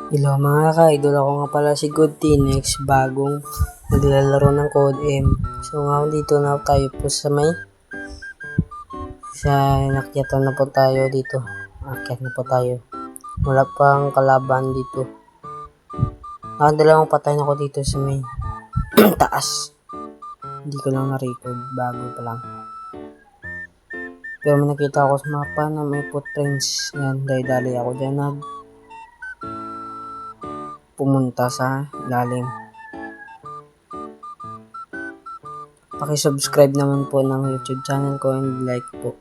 Hello mga ka-idol, ako nga pala si Good Tinex, bagong naglalaro ng Code M. So ngayon dito na tayo po sa inakyatan na po tayo dito. Akyat na po tayo. Wala pang kalaban dito. Nakadalawang patay na ako dito sa may taas. Hindi ko lang na-record, bago pa lang. Pero may nakita ako sa mapa na may footprints. Yan, dali-dali ako dyan pumunta sa lalim. Paki-subscribe naman po ng YouTube channel ko and like po.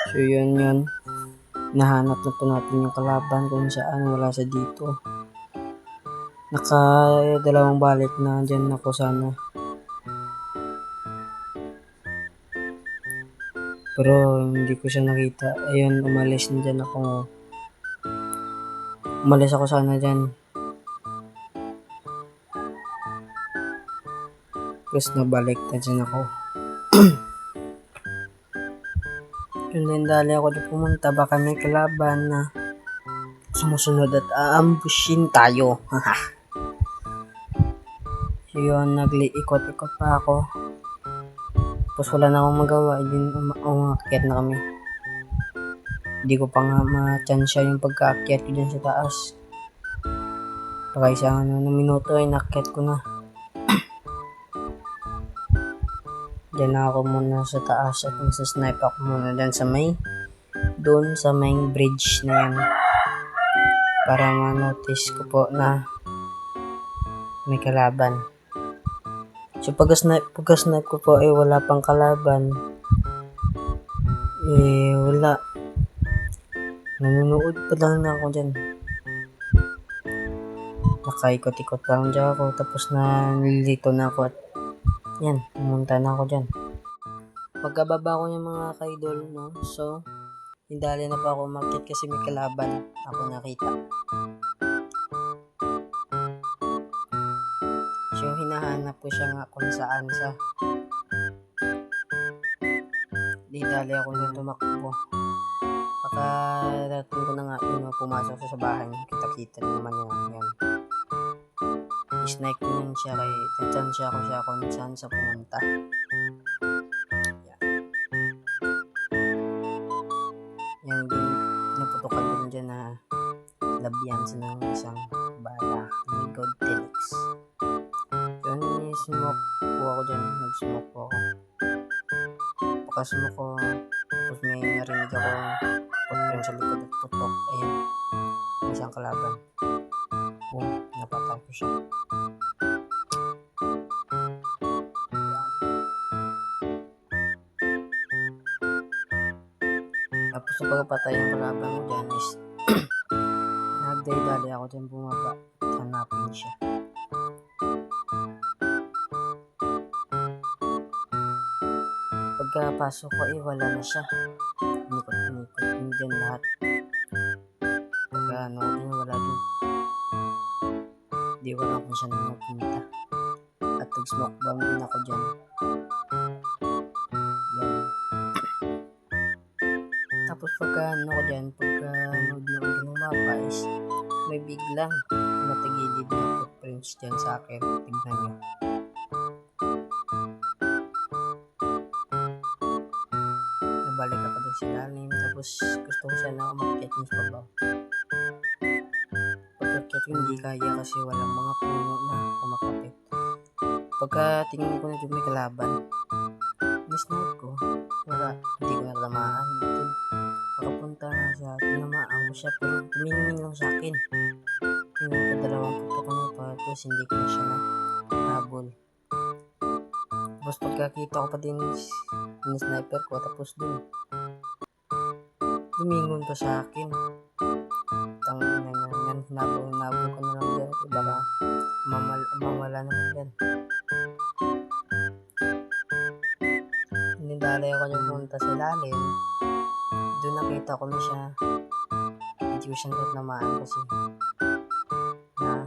So yun. Nahanap na po natin yung kalaban kung saan, wala sa dito. Dalawang balik na dyan ako sana. Pero hindi ko siya nakita. Ayun, umalis na dyan ako. Umalis ako sana dyan. Tapos nabalik na dyan ako. And then dali ako dyan pumunta. Baka may kalaban na sumusunod at aambushin tayo. So yun, nag-ikot-ikot pa ako. Tapos wala na akong magawa. Umakyat na kami. Hindi ko pa nga ma-chansya yung pagka-akyat ko dyan sa taas. Baka isang minuto ay nakyat ko na. Diyan na ako muna sa taas at snipe ako muna dyan sa doon sa may bridge na yan. Para ma-notice ko po na may kalaban. So pagka-snipe ko po ay wala pang kalaban. Wala. Nanonood pa lang na ako dyan. Nakaikot-ikot pa lang dyan ako. Tapos nalilito na ako at yan, pumunta na ako dyan. Pagkababa ko yung mga ka-idol, no? So, hindali na pa ako umakyat kasi may kalaban ako nakita. So, hinahanap ko siya nga kung saan siya. Hindali ako na tumakbo. Pagkadating ko na nga yun, pumasok sa bahay. Kita-kita naman yan. Snipe ko nun siya kay tansya ko siya kung saan sa pumunta. Yan din, naputukan ko dyan na labyansa ng isang bala ni God Tinex. Yun, smoke po ako dyan. Nag-smoke po ako. Pagka-smoke ko, tapos may narinig ako footprint sa likod at putok. Ayun, isang kalaban. Napatay ko siya. Tapos sa pagpatay ng kalaban ko dyan is nagdali ako dyan bumaba. Hanapin siya. Pagkapasok ko wala na siya. Inikot dyan lahat. Pagka wala din. Di ko lang kung saan nagpunta. At nag-smoke bomb din ako dyan. Yan. Tapos pagka ko dyan, pagka nanood ng mapa is may biglang natagilid na footprints dyan sa akin. Tignan nyo. Nabalik ako dyan sa lalim. Tapos gusto ko sana umakyat yung sabaw. Pagkakyat hindi kaya kasi walang mga puno na kumakapit. Pagka tingin ko na dyan may kalaban, nisnipe ko. Wala. Hindi ko natamaan. Makapunta na siya. Tinamaan ko siya pero tumingin lang sa akin. Yung kadalawang putok ko na pa. Tapos hindi ko na siya nahabol. Tapos pagkakita ko pa din yung sniper ko. Tapos dun lumingon pa sa akin. Nabol ko na lang dyan. Baka mamala naman dyan. Nindalay ako yung punta sa lalim. Doon nakita ko na siya. Hindi ko siya natamaan kasi na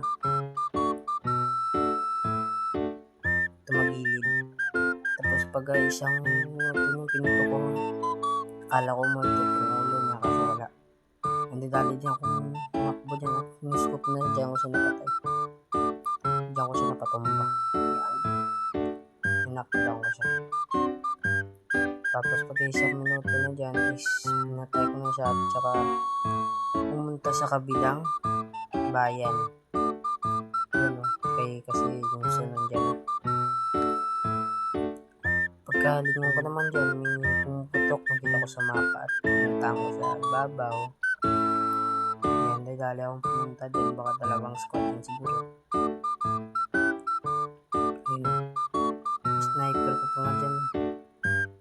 tumagilid. Tapos pag isang minuto nung pinuto ko, akala ko multo yung ulo niya kasi wala. Hindi dali diyan kung tumakbo diyan at miniscoop na diyan ko siya napatay. Diyan ko siya napatumba. Yan. Knockdown ko siya. Tapos pag isang minuto na dyan is pinatay ko na siya at saka pumunta sa kabilang bayan. Yun o. Kasi yung sunod dyan. Pagkalingon ko naman dyan, may pumuputok. Nakita ko sa mapa at pinuntahan ko sa ibabaw. Yan, dali akong pumunta dyan. Baka dalawang squad din siguro. Yun. Sniper ko pa nga dyan.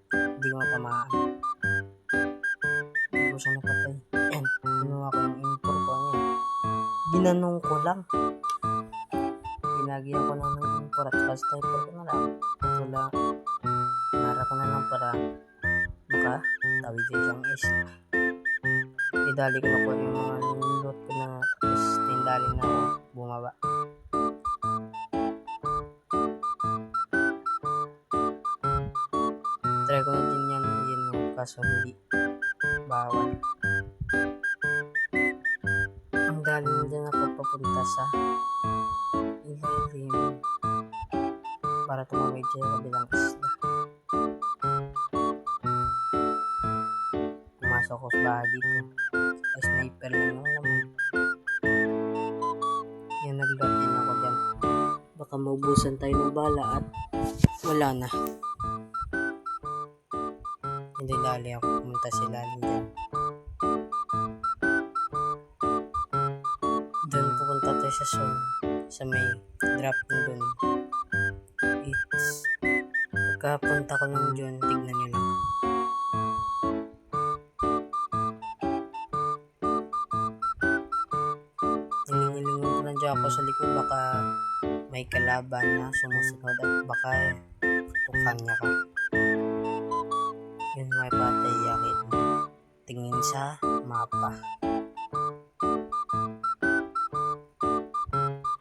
Hindi ko matamaan. Hindi ko siya napatay. Yan. Kinuha ko yung impor ko niya. Ginanong ko lang. Ginagyan ko lang ng impor at saka sniper ko na lang. At wala. Nara ko na lang para makatawid sa isang isla. Idali ko na po yung mga loot ko na tapos tindali na ako bumaba. Try ko na din yan no, kaso hindi bawal. Ang dali na din ako papunta sa ilalim para tumawid sa kabilang isla. Pumasok ko sa bahay dito. Ay, sniper lang naman. Yan, nag-load din ako dyan. Baka maubusan tayo ng bala at wala na. Hindi dali ako pumunta sa ilalim dyan. Doon pupunta tayo sa sun. Sa may drop na doon. Pagkapunta ko lang dyan, tignan nyo lang. Nangingilingon ko lang dyan ako sa likod. Baka may kalaban na sumusunod at baka tukan niya ka. Yun, may patay yakit. Tingin sa mapa.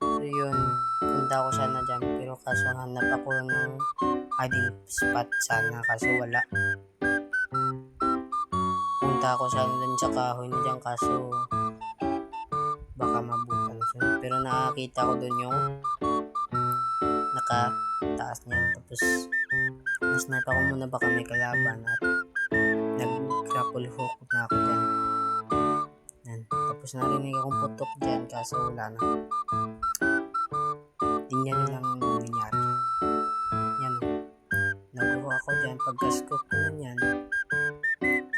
So yun, punta ako sana dyan. Pero kaso hanap ako ng hiding spot sana kaso wala. Punta ako sana dun sa kahoy na dyan kaso baka mabutan. Pero nakakita ko dun yung nakataas niyan. Tapos nasnipe ako muna baka may kalaban at nag-grapple hook na ako dyan. Yan. Tapos narinig akong putok dyan kaso wala na. Tingnan nyo lang ang nangyari. Yan o. Naguho ako dyan. Pagka-scope ko na yan.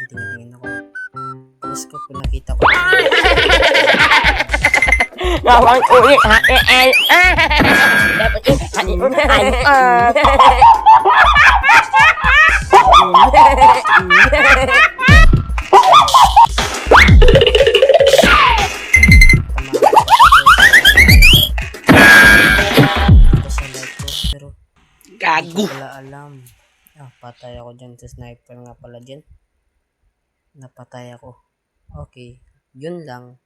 Tingin ako. Pagka-scope ko nakita ko. Bawang ulit ha. Dapat gago. Wala alam. Patay ako dyan sa sniper nga pala dyan. Napatay ako. Okay. Yun lang.